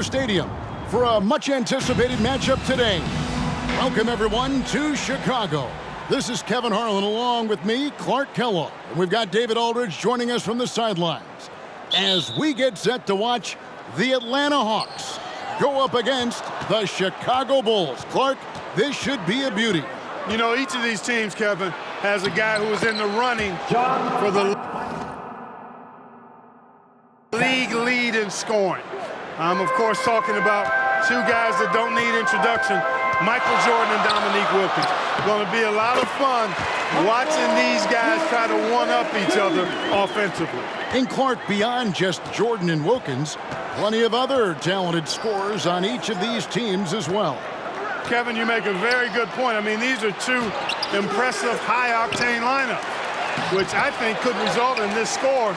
Stadium for a much-anticipated matchup today. Welcome, everyone, to Chicago. This is Kevin Harlan along with me, Clark Kellogg. And we've got David Aldridge joining us from the sidelines as we get set to watch the Atlanta Hawks go up against the Chicago Bulls. Clark, this should be a beauty. You know, each of these teams, Kevin, has a guy who is in the running for the league lead in scoring. I'm, of course, talking about two guys that don't need introduction, Michael Jordan and Dominique Wilkins. Going to be a lot of fun watching these guys try to one-up each other offensively. And Clark, beyond just Jordan and Wilkins, plenty of other talented scorers on each of these teams as well. Kevin, you make a very good point. I mean, these are two impressive high-octane lineups, which I think could result in this score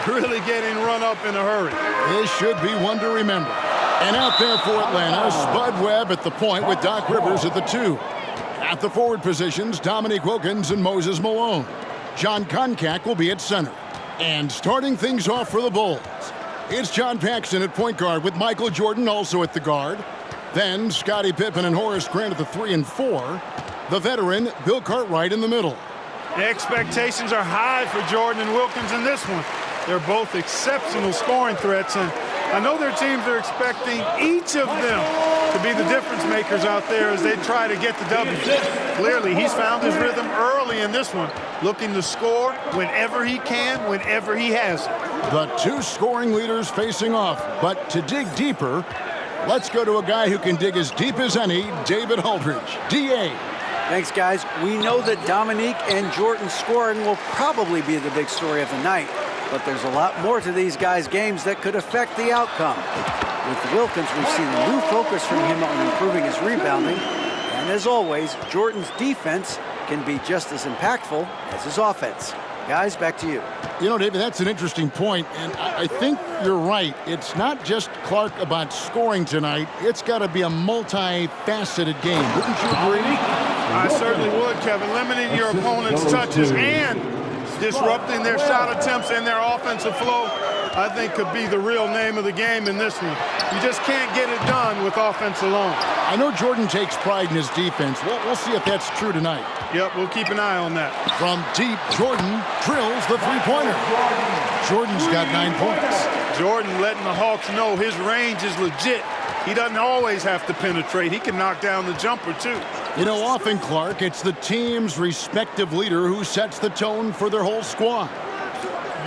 really getting run up in a hurry. This should be one to remember. And out there for Atlanta, Spud Webb at the point with Doc Rivers at the 2. At the forward positions, Dominique Wilkins and Moses Malone. John Koncak will be at center. And starting things off for the Bulls, it's John Paxson at point guard with Michael Jordan also at the guard. Then Scottie Pippen and Horace Grant at the 3 and 4. The veteran, Bill Cartwright in the middle. The expectations are high for Jordan and Wilkins in this one. They're both exceptional scoring threats, and I know their teams are expecting each of them to be the difference makers out there as they try to get the W. Clearly, he's found his rhythm early in this one, looking to score whenever he can, whenever he has it. The two scoring leaders facing off, but to dig deeper, let's go to a guy who can dig as deep as any, David Aldridge. D.A. Thanks, guys. We know that Dominique and Jordan's scoring will probably be the big story of the night. But there's a lot more to these guys' games that could affect the outcome. With Wilkins, we've seen a new focus from him on improving his rebounding. And as always, Jordan's defense can be just as impactful as his offense. Guys, back to you. You know, David, that's an interesting point, and I think you're right. It's not just Clark about scoring tonight. It's got to be a multifaceted game. Wouldn't you agree? I certainly would, Kevin. Limiting your opponent's touches and disrupting their shot attempts and their offensive flow, I think, could be the real name of the game in this one. You just can't get it done with offense alone. I know Jordan takes pride in his defense. We'll see if that's true tonight. Yep, we'll keep an eye on that. From deep, Jordan drills the three-pointer. Jordan's got 9 points. Jordan letting the Hawks know his range is legit. He doesn't always have to penetrate. He can knock down the jumper, too. You know, often, Clark, it's the team's respective leader who sets the tone for their whole squad.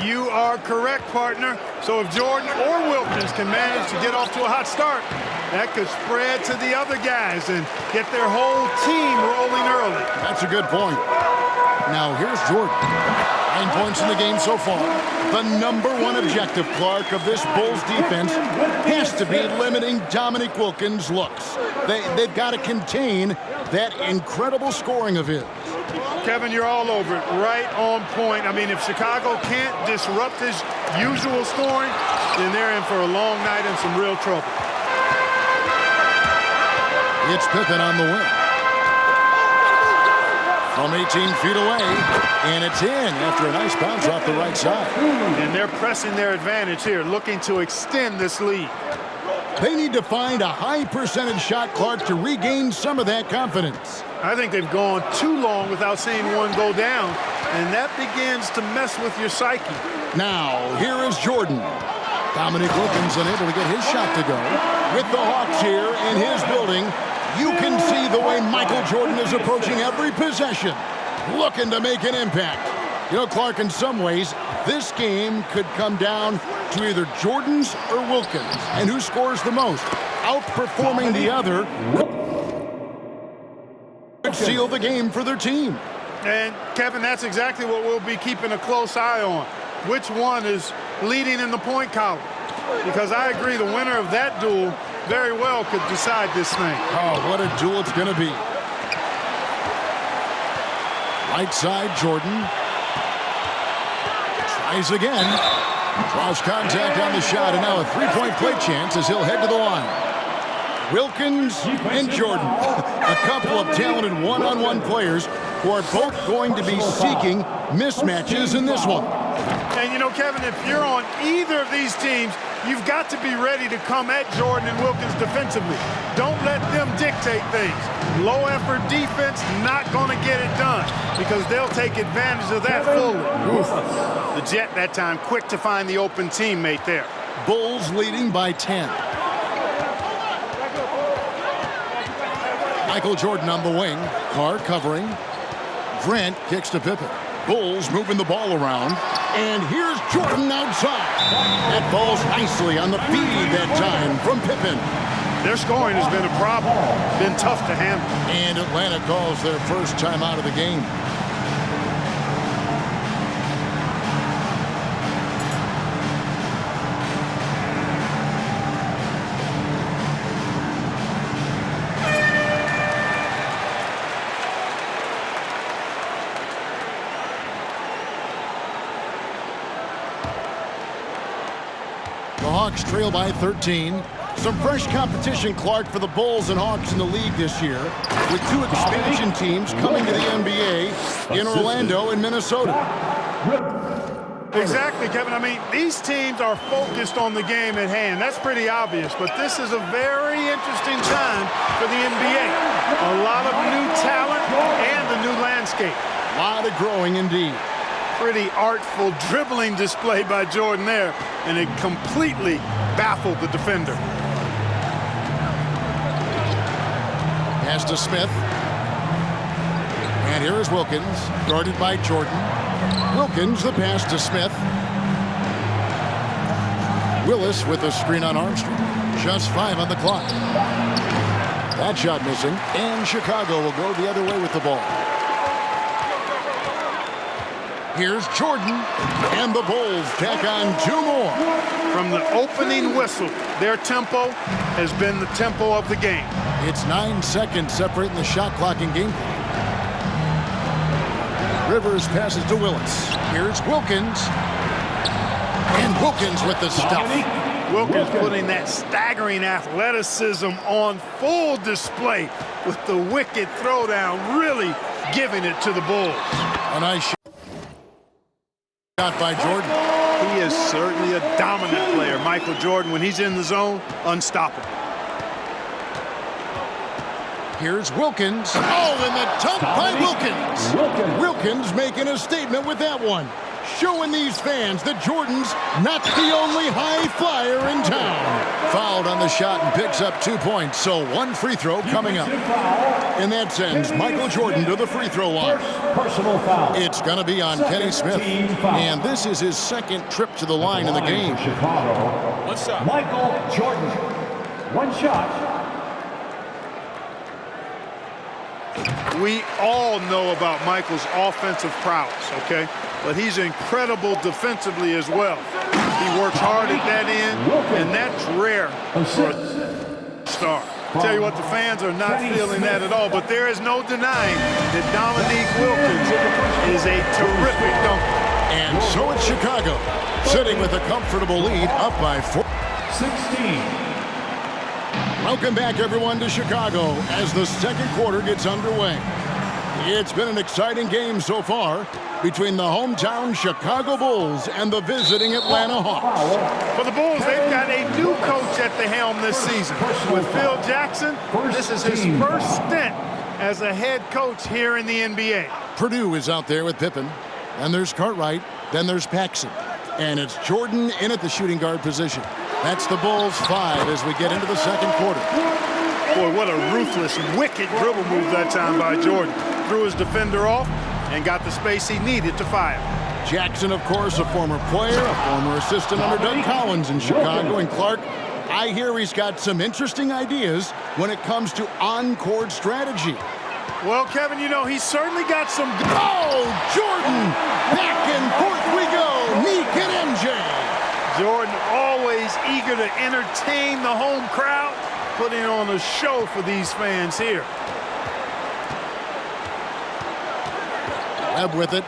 You are correct, partner. So if Jordan or Wilkins can manage to get off to a hot start, that could spread to the other guys and get their whole team rolling early. That's a good point. Now, here's Jordan. 9 points in the game so far. The #1 objective, Clark, of this Bulls defense has to be limiting Dominique Wilkins' looks. They've got to contain that incredible scoring of his. Kevin, you're all over it. Right on point. I mean, if Chicago can't disrupt his usual scoring, then they're in for a long night and some real trouble. It's Pippen on the wing. From 18 feet away, and it's in after a nice bounce off the right side. And they're pressing their advantage here, looking to extend this lead. They need to find a high percentage shot, Clark, to regain some of that confidence. I think they've gone too long without seeing one go down, and that begins to mess with your psyche. Now, here is Jordan. Dominique Wilkins unable to get his shot to go. With the Hawks here in his building, you can see the way Michael Jordan is approaching every possession, looking to make an impact. You know, Clark, in some ways, this game could come down to either Jordan's or Wilkins, and who scores the most. Outperforming the other could seal the game for their team. And, Kevin, that's exactly what we'll be keeping a close eye on. Which one is leading in the point column? Because I agree the winner of that duel very well could decide this thing. Oh, what a duel it's going to be. Right side, Jordan. Tries again. Draws contact on the shot, and now a three-point play chance as he'll head to the line. Wilkins and Jordan, a couple of talented one-on-one players who are both going to be seeking mismatches in this one. And, you know, Kevin, if you're on either of these teams, You've got to be ready to come at Jordan and Wilkins defensively. Don't let them dictate things. Low-effort defense, not going to get it done because they'll take advantage of that fully. The Jet that time quick to find the open teammate there. Bulls leading by 10. Michael Jordan on the wing. Carr covering. Grant kicks to Pippen. Bulls moving the ball around. And here's Jordan outside. That falls nicely on the feed that time from Pippen. Their scoring has been a problem. Been tough to handle. And Atlanta calls their first time out of the game. The Hawks trail by 13. Some fresh competition, Clark, for the Bulls and Hawks in the league this year, with two expansion teams coming to the NBA in Orlando and Minnesota. Exactly, Kevin. I mean, these teams are focused on the game at hand. That's pretty obvious, but this is a very interesting time for the NBA. A lot of new talent and the new landscape. A lot of growing indeed. Pretty artful dribbling display by Jordan there, and it completely baffled the defender. Pass to Smith. And here is Wilkins, guarded by Jordan. Wilkins, the pass to Smith. Willis with a screen on Armstrong. Just 5 on the clock. That shot missing, and Chicago will go the other way with the ball. Here's Jordan, and the Bulls tack on 2 more. From the opening whistle, their tempo has been the tempo of the game. It's 9 seconds separating the shot clock and game clock. Rivers passes to Willis. Here's Wilkins. And Wilkins with the stuff. Wilkins putting that staggering athleticism on full display with the wicked throwdown, really giving it to the Bulls. A nice shot by Jordan. He is certainly a dominant player. Michael Jordan, when he's in the zone, unstoppable. Here's Wilkins. Oh, and the dunk by Wilkins. Wilkins making a statement with that one, showing these fans that Jordan's not the only high flyer in town. Fouled on the shot and picks up 2 points, so 1 free throw coming up. And that sends Michael Jordan to the free throw line. Personal foul. It's going to be on Kenny Smith, and this is his 2nd trip to the line in the game. Chicago. One shot. Michael Jordan. 1 shot. We all know about Michael's offensive prowess, okay? But he's incredible defensively as well. He works hard at that end, and that's rare for a star. Tell you what, the fans are not feeling that at all, but there is no denying that Dominique Wilkins is a terrific dunker. And so it's Chicago, sitting with a comfortable lead, up by 4. 16. Welcome back, everyone, to Chicago as the 2nd quarter gets underway. It's been an exciting game so far between the hometown Chicago Bulls and the visiting Atlanta Hawks. For the Bulls, they've got a new coach at the helm this season. With Phil Jackson, this is his first stint as a head coach here in the NBA. Purdue is out there with Pippen. Then there's Cartwright. Then there's Paxson. And it's Jordan in at the shooting guard position. That's the Bulls 5 as we get into the 2nd quarter. Boy, what a ruthless, wicked dribble move that time by Jordan. Threw his defender off and got the space he needed to fire. Jackson, of course, a former player, a former assistant under Doug Collins in Chicago. And Clark, I hear he's got some interesting ideas when it comes to on-court strategy. Well, Kevin, you know, he's certainly got some... Oh, Jordan! Back and forth we go. Neek and MJ. Jordan always eager to entertain the home crowd, putting on a show for these fans here. Webb with it.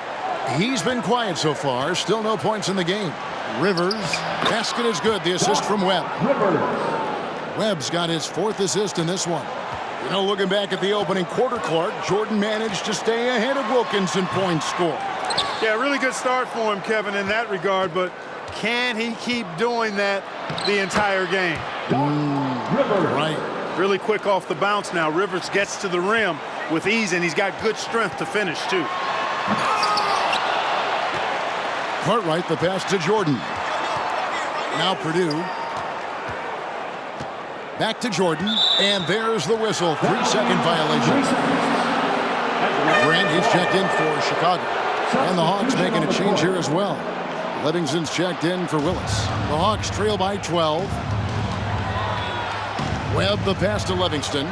He's been quiet so far. Still no points in the game. Rivers. Basket is good. The assist from Webb. Webb's got his 4th assist in this one. You know, looking back at the opening quarter, Clark, Jordan managed to stay ahead of Wilkins in points scored. Yeah, really good start for him, Kevin, in that regard, but Can he keep doing that the entire game? Right. Really quick off the bounce now. Rivers gets to the rim with ease, and he's got good strength to finish, too. Cartwright, the pass to Jordan. Now Purdue. Back to Jordan, and there's the whistle. 3-second violation. Grant is checked in for Chicago. And the Hawks making a change here as well. Livingston's checked in for Willis. The Hawks trail by 12. Webb the pass to Livingston.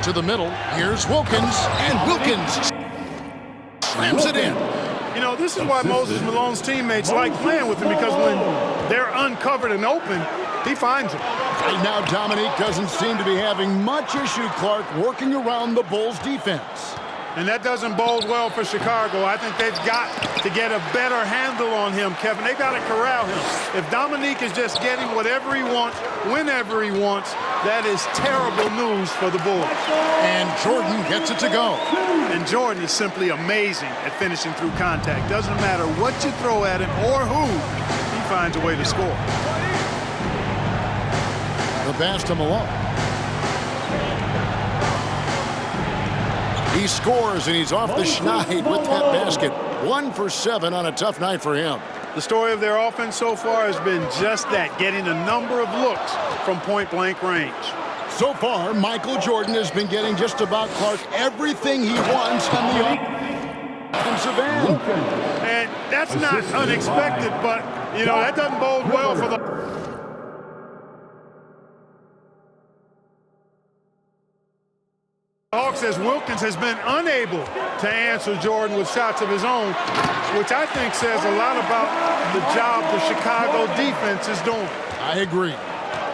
To the middle. Here's Wilkins, and Wilkins slams it in. You know, this is why Moses Malone's teammates like playing with him, because when they're uncovered and open, he finds them. Right now, Dominique doesn't seem to be having much issue, Clark, working around the Bulls' defense. And that doesn't bode well for Chicago. I think they've got to get a better handle on him, Kevin. They've got to corral him. If Dominique is just getting whatever he wants, whenever he wants, that is terrible news for the Bulls. And Jordan gets it to go. And Jordan is simply amazing at finishing through contact. Doesn't matter what you throw at him or who, he finds a way to score. The pass to Malone. He scores, and he's off the schneid with that basket. 1 for 7 on a tough night for him. The story of their offense so far has been just that, getting a number of looks from point-blank range. So far, Michael Jordan has been getting just about, Clark, everything he wants on the offensive end. And that's not unexpected, but, you know, that doesn't bode well for the... Hawks, as Wilkins has been unable to answer Jordan with shots of his own, which I think says a lot about the job the Chicago defense is doing. I agree.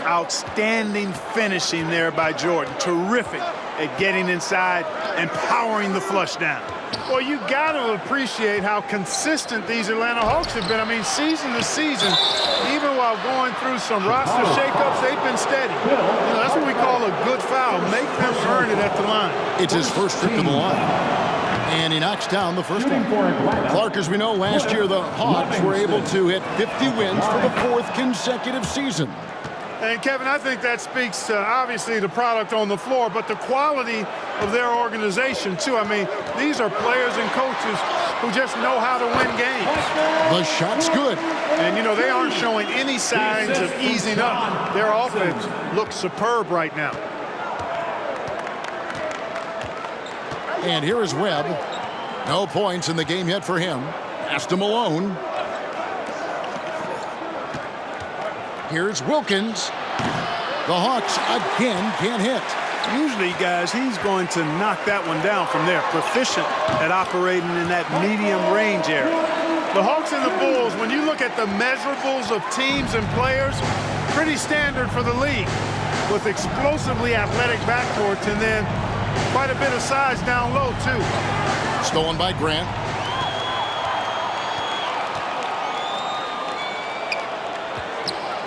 Outstanding finishing there by Jordan. Terrific at getting inside and powering the flush down. Well, you got to appreciate how consistent these Atlanta Hawks have been. I mean, season to season, even while going through some roster shakeups, they've been steady. You know, that's what we call a good foul. Make them earn it at the line. It's his first trip to the line. And he knocks down the first one. Clark, as we know, last year the Hawks were able to hit 50 wins for the 4th consecutive season. And, Kevin, I think that speaks to, obviously, the product on the floor, but the quality of their organization, too. I mean, these are players and coaches who just know how to win games. The shot's good. And, you know, they aren't showing any signs of easing up. Their offense looks superb right now. And here is Webb. No points in the game yet for him. Pass to Malone. Here's Wilkins. The Hawks again can't hit. Usually, guys, he's going to knock that one down from there. Proficient at operating in that medium range area. The Hawks and the Bulls, when you look at the measurables of teams and players, pretty standard for the league, with explosively athletic backcourts and then quite a bit of size down low, too. Stolen by Grant.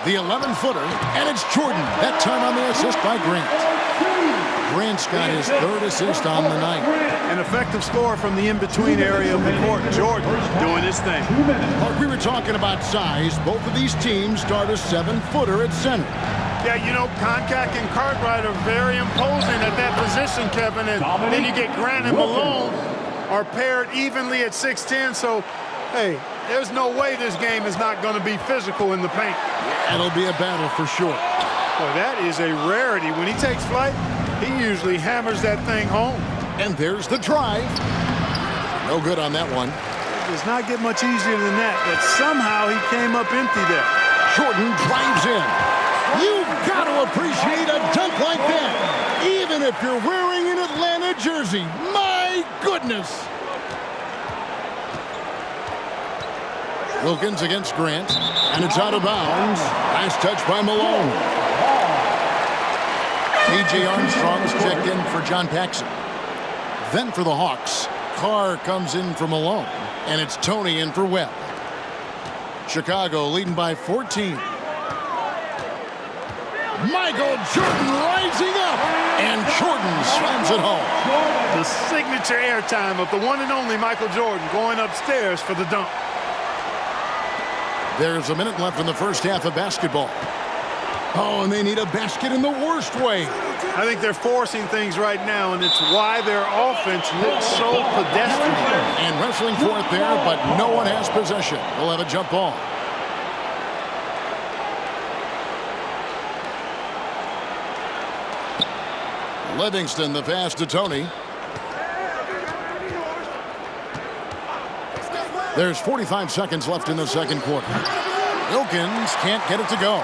The 11-footer, and it's Jordan. That time on the assist by Grant. Grant's got his 3rd assist on the night. An effective score from the in-between area of the court. Jordan doing his thing. Mark, we were talking about size. Both of these teams start a 7-footer at center. Yeah, you know, Koncak and Cartwright are very imposing at that position, Kevin. And then you get Grant and Malone are paired evenly at 6'10", so, hey, there's no way this game is not going to be physical in the paint. That'll be a battle for sure. Boy, that is a rarity. When he takes flight, he usually hammers that thing home. And there's the drive. No good on that one. It does not get much easier than that, but somehow he came up empty there. Jordan drives in. You've got to appreciate a dunk like that, even if you're wearing an Atlanta jersey. My goodness. Wilkins against Grant, and it's out of bounds. Last touch by Malone. T.J. Armstrong's checked in for John Paxson. Then for the Hawks, Carr comes in for Malone, and it's Tony in for Webb. Chicago leading by 14. Michael Jordan rising up, and Jordan slams it home. The signature airtime of the one and only Michael Jordan going upstairs for the dunk. There's a minute left in the first half of basketball. Oh, and they need a basket in the worst way. I think they're forcing things right now, and it's why their offense looks so pedestrian. And wrestling for it there, but no one has possession. We'll have a jump ball. Livingston, the pass to Tony. There's 45 seconds left in the second quarter. Wilkins can't get it to go.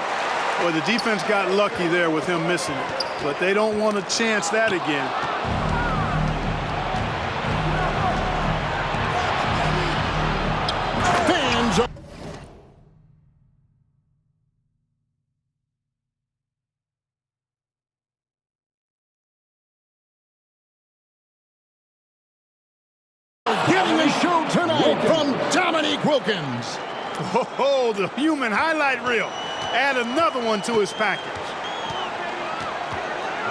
Well, the defense got lucky there with him missing it, but they don't want to chance that again. Fans are getting a show tonight from Dominique Wilkins. Oh, the human highlight reel. Add another one to his package.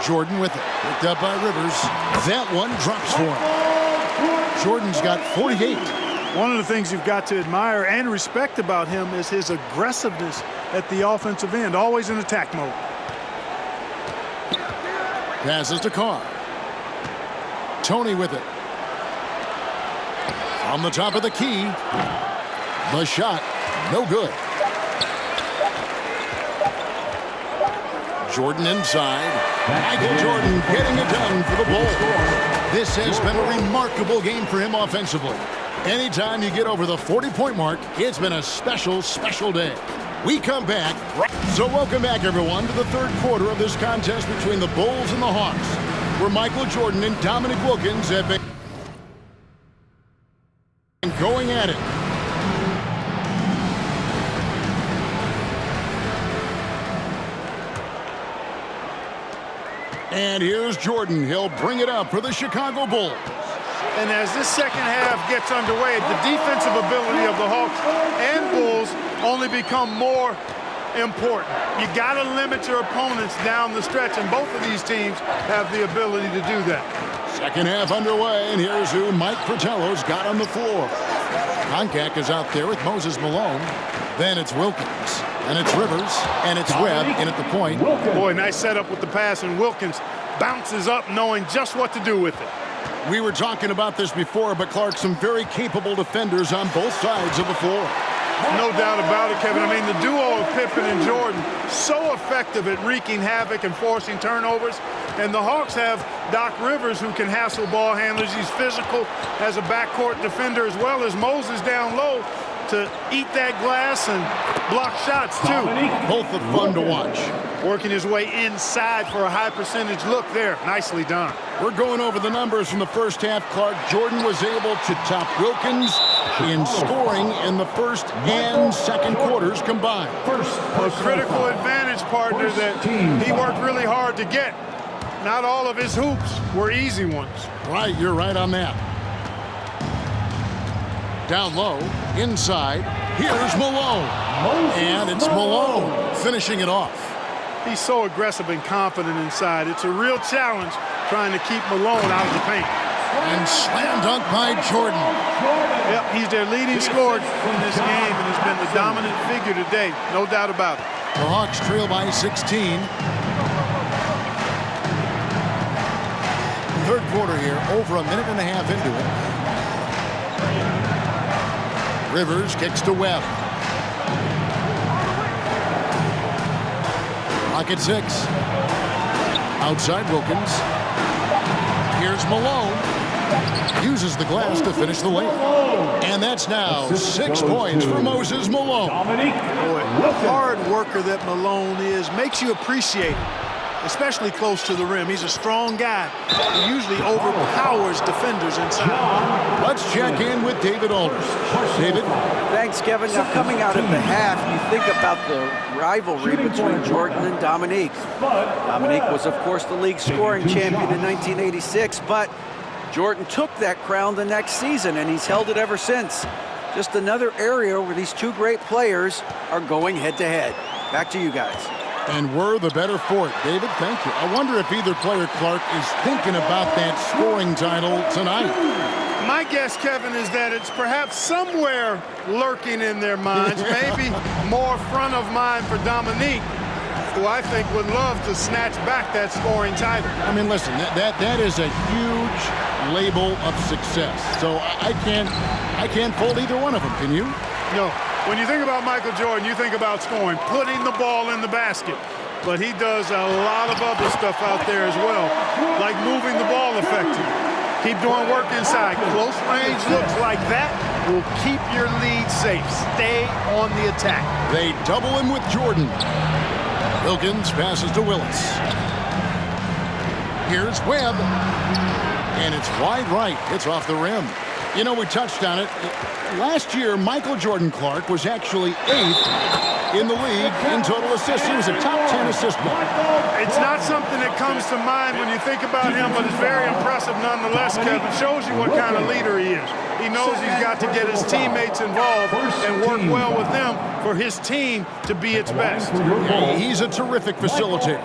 Jordan with it. Picked up by Rivers. That one drops for him. Jordan's got 48. One of the things you've got to admire and respect about him is his aggressiveness at the offensive end, always in attack mode. Passes to Carr. Tony with it. On the top of the key. The shot, no good. Jordan inside. Michael Jordan getting it done for the Bulls. This has been a remarkable game for him offensively. Anytime you get over the 40-point mark, it's been a special, special day. We come back. So welcome back, everyone, to the third quarter of this contest between the Bulls and the Hawks, where Michael Jordan and Dominique Wilkins have been going at it. And here's Jordan. He'll bring it up for the Chicago Bulls. And as this second half gets underway, the defensive ability of the Hawks and Bulls only become more important. You got to limit your opponents down the stretch, and both of these teams have the ability to do that. Second half underway, and here's who Mike Fratello's got on the floor. Konkak is out there with Moses Malone. Then it's Wilkins, and it's Rivers, and it's Webb in at the point. Boy, nice setup with the pass, and Wilkins bounces up knowing just what to do with it. We were talking about this before, but Clark, some very capable defenders on both sides of the floor. No doubt about it, Kevin. I mean, the duo of Pippen and Jordan, so effective at wreaking havoc and forcing turnovers. And the Hawks have Doc Rivers, who can hassle ball handlers. He's physical as a backcourt defender, as well as Moses down low to eat that glass and block shots, too. Both are fun to watch. Working his way inside for a high percentage look there. Nicely done. We're going over the numbers from the first half. Clark, Jordan was able to top Wilkins in scoring in the first and second quarters combined. A critical advantage, partner, that he worked really hard to get. Not all of his hoops were easy ones. Right, you're right on that. Down low, inside, here's Malone. And it's Malone finishing it off. He's so aggressive and confident inside. It's a real challenge trying to keep Malone out of the paint. And slam dunk by Jordan. Yep, he's their leading scorer in this game and has been the dominant figure today. No doubt about it. The Hawks trail by 16. Third quarter here, over a minute and a half into it. Rivers kicks to Webb. Clock at 6. Outside Wilkins. Here's Malone. Uses the glass to finish the layup. And that's now 6 points for Moses Malone. Boy, the hard worker that Malone is makes you appreciate it, especially close to the rim. He's a strong guy. He usually overpowers defenders inside. Let's check in with David Alders. David? Thanks, Kevin. Now, coming out of the half, you think about the rivalry between Jordan and Dominique. Dominique was, of course, the league scoring champion in 1986, but Jordan took that crown the next season, and he's held it ever since. Just another area where these two great players are going head-to-head. Back to you guys. And we're the better for it. David, thank you. I wonder if either player, Clark, is thinking about that scoring title tonight. Mike guess, Kevin, is that it's perhaps somewhere lurking in their minds, maybe more front of mind for Dominique, who I think would love to snatch back that scoring title. I mean, listen, that is a huge label of success. So I can't fold either one of them. Can you? No. When you think about Michael Jordan, you think about scoring, putting the ball in the basket. But he does a lot of other stuff out there as well, like moving the ball effectively. Keep doing work inside. Close range looks like that will keep your lead safe. Stay on the attack. They double him with Jordan. Wilkins passes to Willis. Here's Webb. And it's wide right. It's off the rim. You know, we touched on it. Last year, Michael Jordan Clark was actually 8th in the league in total assists. He was a top 10 assist man. It's not something that comes to mind when you think about him, but it's very impressive nonetheless, Kevin. Shows you what kind of leader he is. He knows he's got to get his teammates involved and work well with them for his team to be its best. Yeah, he's a terrific facilitator.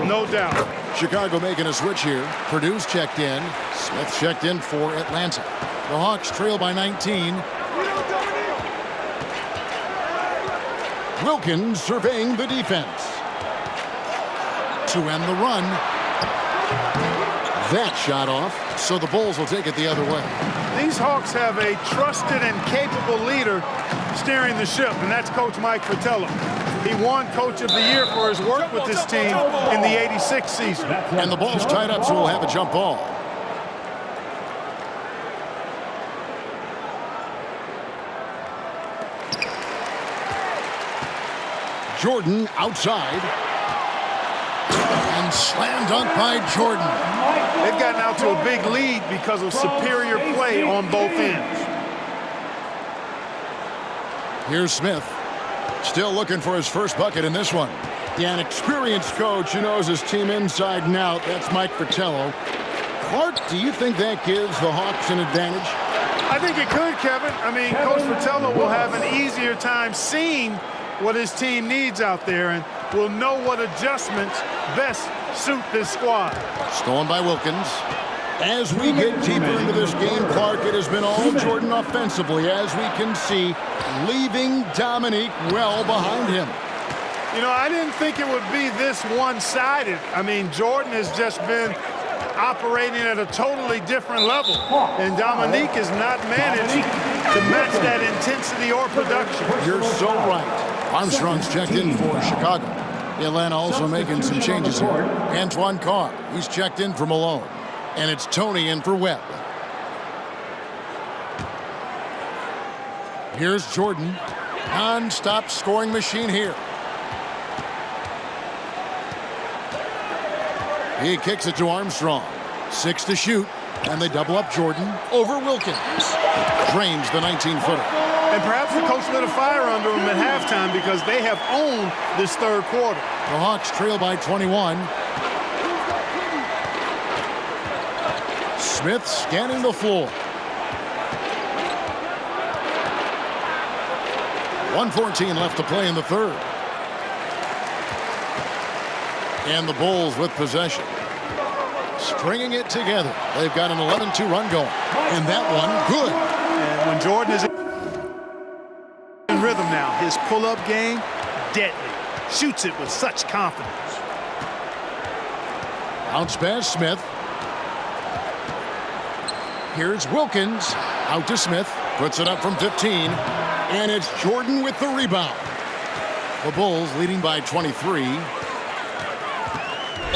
No doubt. Chicago making a switch here. Purdue's checked in. Smith checked in for Atlanta. The Hawks trail by 19. Wilkins surveying the defense. To end the run. That shot off, so the Bulls will take it the other way. These Hawks have a trusted and capable leader steering the ship, and that's Coach Mike Fratello. He won Coach of the Year for his work with this team in the '86 season. And the ball's tied up, so we'll have a jump ball. Jordan outside. And slam dunk by Jordan. They've gotten out to a big lead because of superior play on both ends. Here's Smith. Still looking for his first bucket in this one. Yeah, an experienced coach who knows his team inside and out. That's Mike Fratello. Clark, do you think that gives the Hawks an advantage? I think it could, Kevin. I mean, Coach Fratello will have an easier time seeing what his team needs out there and will know what adjustments best suit this squad. Stolen by Wilkins. As we get deeper into this game, Clark, it has been all Jordan offensively, as we can see, leaving Dominique well behind him. You know, I didn't think it would be this one-sided. I mean, Jordan has just been operating at a totally different level, and Dominique has not managed to match that intensity or production. You're so right. Armstrong's checked in for Chicago. Atlanta also making some changes here. Antoine Carr, he's checked in for Malone. And it's Tony in for Webb. Here's Jordan. Non-stop scoring machine here. He kicks it to Armstrong. 6 to shoot. And they double up Jordan over Wilkins. Drains the 19-footer. And perhaps the coach lit a fire under him at halftime because they have owned this third quarter. The Hawks trail by 21. Smith scanning the floor. 1:14 left to play in the third. And the Bulls with possession. Stringing it together. They've got an 11-2 run going. And that one, good. And when Jordan is in rhythm now, his pull-up game, deadly. Shoots it with such confidence. Bounce pass, Smith. Here's Wilkins. Out to Smith. Puts it up from 15. And it's Jordan with the rebound. The Bulls leading by 23.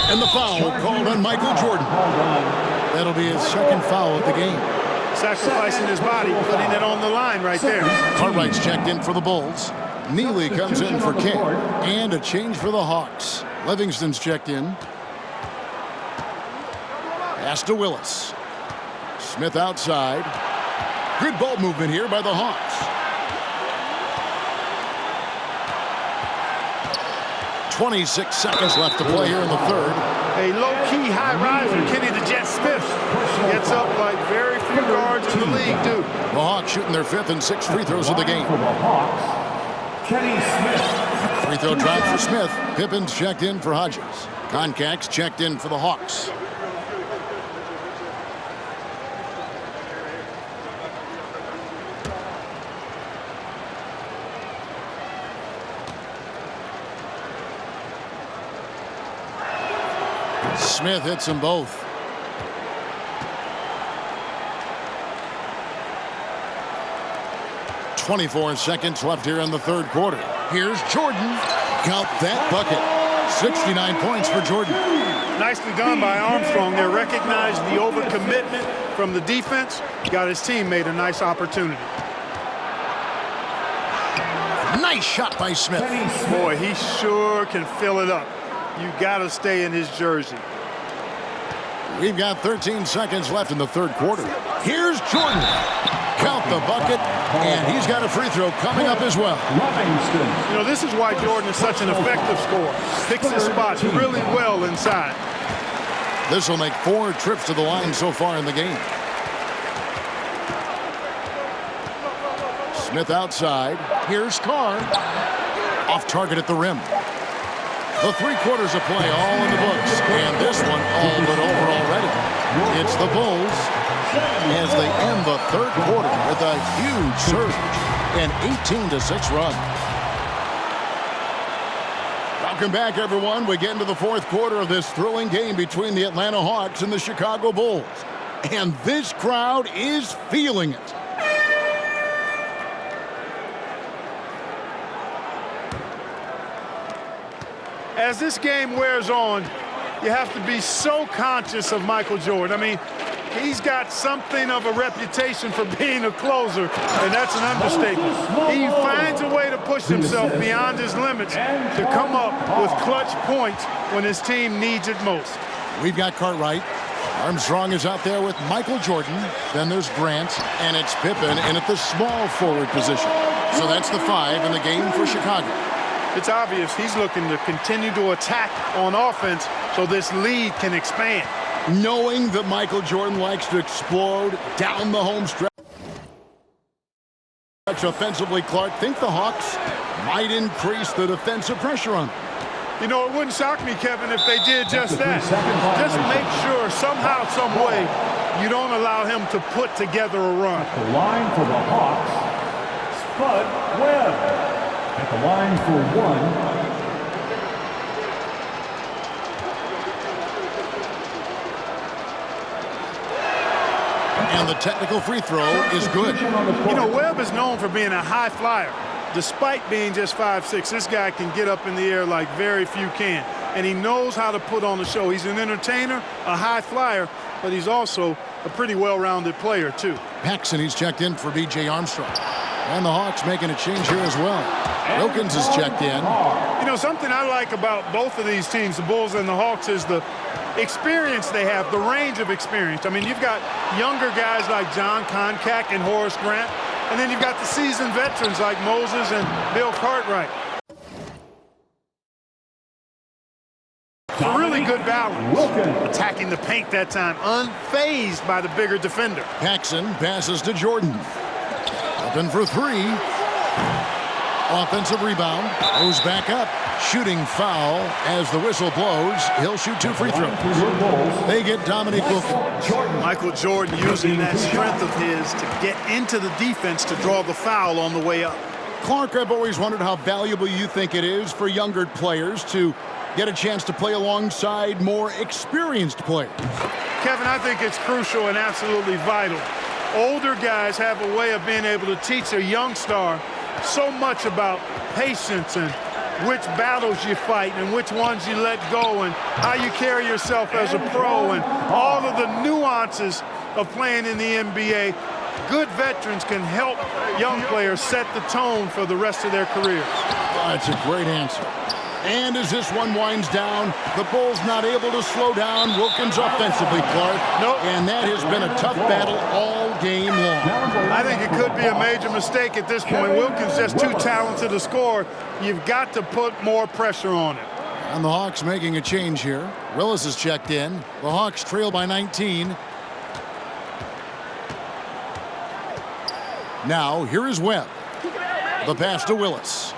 And the foul called on Michael Jordan. That'll be his second foul of the game. Sacrificing his body, putting it on the line right there. Cartwright's checked in for the Bulls. Neely comes in for King. And a change for the Hawks. Livingston's checked in. Pass to Willis. Smith outside. Good ball movement here by the Hawks. 26 seconds left to play here in the third. A low-key high riser, Kenny the Jet Smith, gets up like very few guards in the league do. The Hawks shooting their 5th and 6th free throws of the game. Kenny Smith. Free throw drop for Smith. Pippin's checked in for Hodges. Concax checked in for the Hawks. Smith hits them both. .24 seconds left here in the third quarter. Here's Jordan. Count that bucket. 69 points for Jordan. Nicely done by Armstrong there. Recognized the overcommitment from the defense. Got his teammate a nice opportunity. Nice shot by Smith. Boy, he sure can fill it up. You got to stay in his jersey. We've got 13 seconds left in the third quarter. Here's Jordan. Count the bucket, and he's got a free throw coming up as well. You know, this is why Jordan is such an effective scorer. Picks his spots really well inside. This will make 4 trips to the line so far in the game. Smith outside. Here's Carr. Off target at the rim. The 3 quarters of play all in the books, and this one all but over already. It's the Bulls as they end the third quarter with a huge surge, an 18-6 run. Welcome back, everyone. We get into the fourth quarter of this thrilling game between the Atlanta Hawks and the Chicago Bulls, and this crowd is feeling it. As this game wears on, you have to be so conscious of Michael Jordan. I mean, he's got something of a reputation for being a closer, and that's an understatement. He finds a way to push himself beyond his limits to come up with clutch points when his team needs it most. We've got Cartwright. Armstrong is out there with Michael Jordan. Then there's Grant, and it's Pippen in at the small forward position. So that's the 5 in the game for Chicago. It's obvious he's looking to continue to attack on offense so this lead can expand. Knowing that Michael Jordan likes to explode down the home stretch offensively, Clark, think the Hawks might increase the defensive pressure on them. You know, it wouldn't shock me, Kevin, if they did just that. Just make sure somehow, some way, you don't allow him to put together a run. The line for the Hawks, Spud Webb. At the line for 1. And the technical free throw is good. You know, Webb is known for being a high flyer. Despite being just 5'6", this guy can get up in the air like very few can. And he knows how to put on the show. He's an entertainer, a high flyer, but he's also a pretty well-rounded player, too. Paxson, he's checked in for B.J. Armstrong. And the Hawks making a change here as well. Wilkins is checked in. You know, something I like about both of these teams, the Bulls and the Hawks, is the experience they have, the range of experience. I mean, you've got younger guys like John Koncak and Horace Grant, and then you've got the seasoned veterans like Moses and Bill Cartwright. A really good balance. Attacking the paint that time, unfazed by the bigger defender. Paxson passes to Jordan. Open for 3. Offensive rebound. Goes back up. Shooting foul as the whistle blows. He'll shoot 2 free throws. They get Dominique Wilkins. Michael Jordan using that strength of his to get into the defense to draw the foul on the way up. Clark, I've always wondered how valuable you think it is for younger players to get a chance to play alongside more experienced players. Kevin, I think it's crucial and absolutely vital. Older guys have a way of being able to teach a young star so much about patience and which battles you fight and which ones you let go and how you carry yourself as a pro and all of the nuances of playing in the NBA. Good veterans can help young players set the tone for the rest of their careers. That's a great answer. And as this one winds down, the Bulls not able to slow down Wilkins offensively, Clark. Nope. And that has been a tough battle all game long. I think it could be a major mistake at this point. Wilkins just too talented to score. You've got to put more pressure on it. And the Hawks making a change here. Willis is checked in. The Hawks trail by 19. Now, here is Webb. The pass to Willis.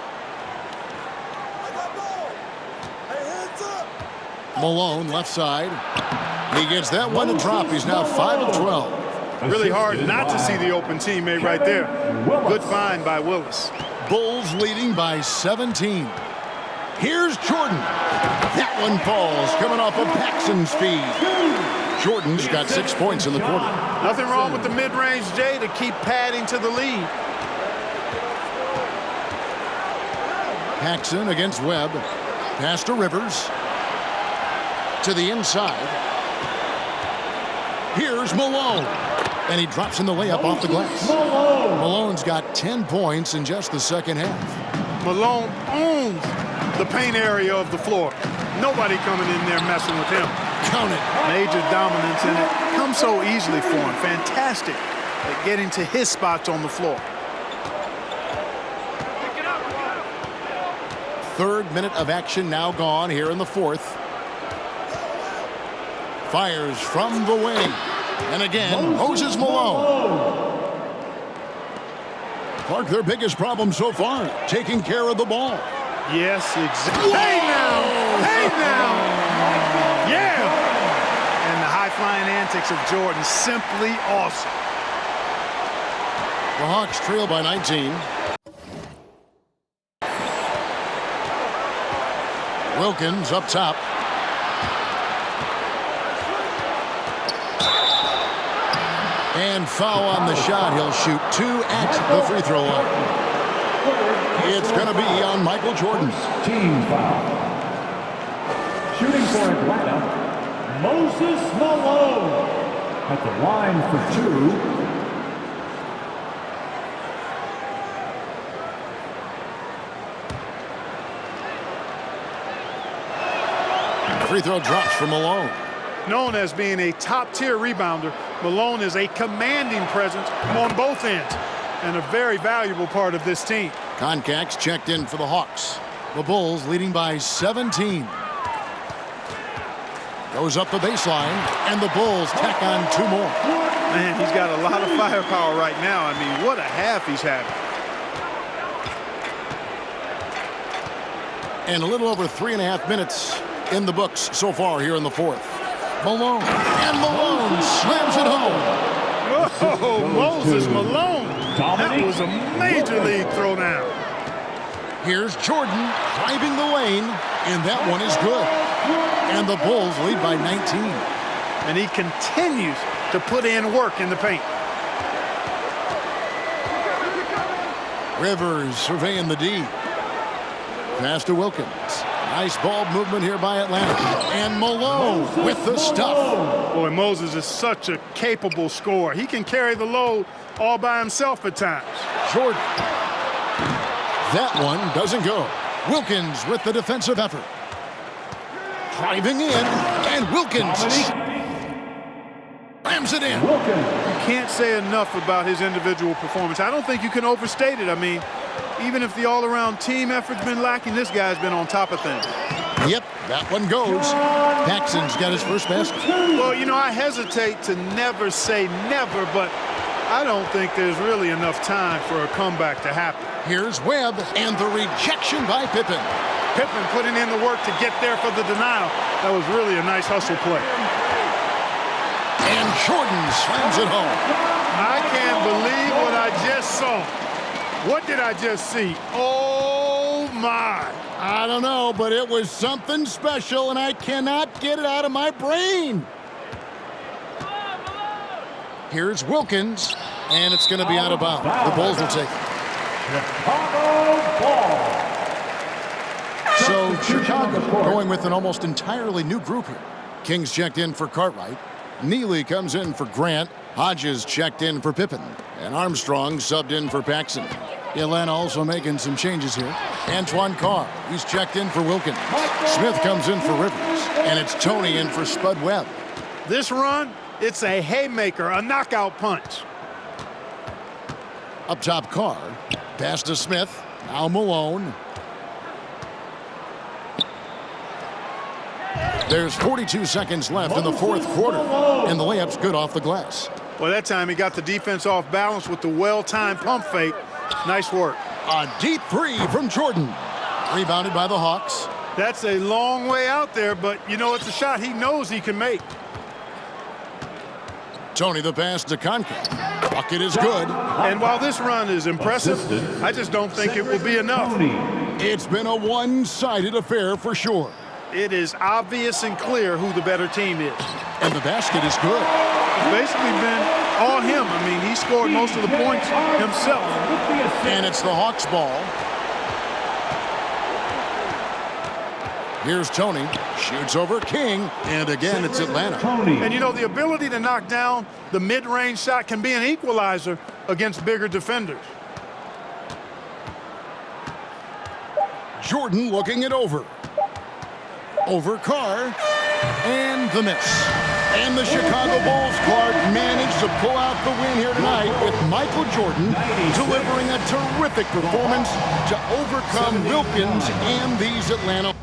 Malone, left side. He gets that one to drop. He's now 5 of 12. Really hard not to see the open teammate right there. Good find by Willis. Bulls leading by 17. Here's Jordan. That one falls, coming off of Paxson's feed. Jordan's got 6 points in the quarter. Nothing wrong with the mid-range J to keep padding to the lead. Paxson against Webb. Pass to Rivers. To the inside. Here's Malone. And he drops in the layup off the glass. Malone's got 10 points in just the second half. Malone owns the paint area of the floor. Nobody coming in there messing with him. Count it. Major dominance in it. Comes so easily for him. Fantastic at getting to his spots on the floor. Third minute of action now gone here in the fourth. Fires from the wing. And again, Moses Malone. Clark, their biggest problem so far, taking care of the ball. Yes, exactly. Hey now! Hey now! Yeah! And the high-flying antics of Jordan, simply awesome. The Hawks trail by 19. Wilkins up top. And foul on the shot. He'll shoot 2 at the free throw line. It's going to be on Michael Jordan. Team foul. Shooting for Atlanta, Moses Malone. At the line for 2. Free throw drops for Malone. Known as being a top-tier rebounder, Malone is a commanding presence on both ends and a very valuable part of this team. Concax checked in for the Hawks. The Bulls leading by 17. Goes up the baseline, and the Bulls tack on 2 more. Man, he's got a lot of firepower right now. I mean, what a half he's having. And a little over 3.5 minutes in the books so far here in the fourth. Malone, and Malone slams it home. Whoa, Moses Malone. That was a major league throwdown. Here's Jordan driving the lane, and that one is good. And the Bulls lead by 19. And he continues to put in work in the paint. Rivers surveying the D. Pass to Wilkins. Nice ball movement here by Atlanta. And Malone with the stuff. Boy, Moses is such a capable scorer. He can carry the load all by himself at times. Jordan. That one doesn't go. Wilkins with the defensive effort. Driving in, and Wilkins slams it in. You can't say enough about his individual performance. I don't think you can overstate it. I mean, even if the all-around team effort's been lacking, this guy's been on top of things. Yep, that one goes. Paxson's got his first basket. Well, you know, I hesitate to never say never, but I don't think there's really enough time for a comeback to happen. Here's Webb, and the rejection by Pippen. Pippen putting in the work to get there for the denial. That was really a nice hustle play. And Jordan slams it home. I can't believe what I just saw. What did I just see? Oh, my. I don't know, but it was something special, and I cannot get it out of my brain. Here's Wilkins, and it's going to be out of bounds. The Bulls will take it. Chicago ball. So Chicago going with an almost entirely new group here. Kings checked in for Cartwright. Neely comes in for Grant. Hodges checked in for Pippen. And Armstrong subbed in for Paxson. Atlanta also making some changes here. Antoine Carr, he's checked in for Wilkins. Smith comes in for Rivers. And it's Tony in for Spud Webb. This run, it's a haymaker, a knockout punch. Up top, Carr. Pass to Smith. Now Malone. There's 42 seconds left in the fourth quarter, and the layup's good off the glass. Well, that time he got the defense off balance with the well-timed pump fake. Nice work. A deep three from Jordan. Rebounded by the Hawks. That's a long way out there, but, you know, it's a shot he knows he can make. Tony the pass to Conca. Bucket is good. And while this run is impressive, I just don't think it will be enough. It's been a one-sided affair for sure. It is obvious and clear who the better team is. And the basket is good. It's basically been all him. I mean, he scored most of the points himself. And it's the Hawks' ball. Here's Tony. Shoots over King. And again, it's Atlanta. And, you know, the ability to knock down the mid-range shot can be an equalizer against bigger defenders. Jordan looking it over. Over Carr. And the miss. And the Chicago Bulls, Clark, managed to pull out the win here tonight with Michael Jordan delivering a terrific performance to overcome Wilkins and these Atlanta.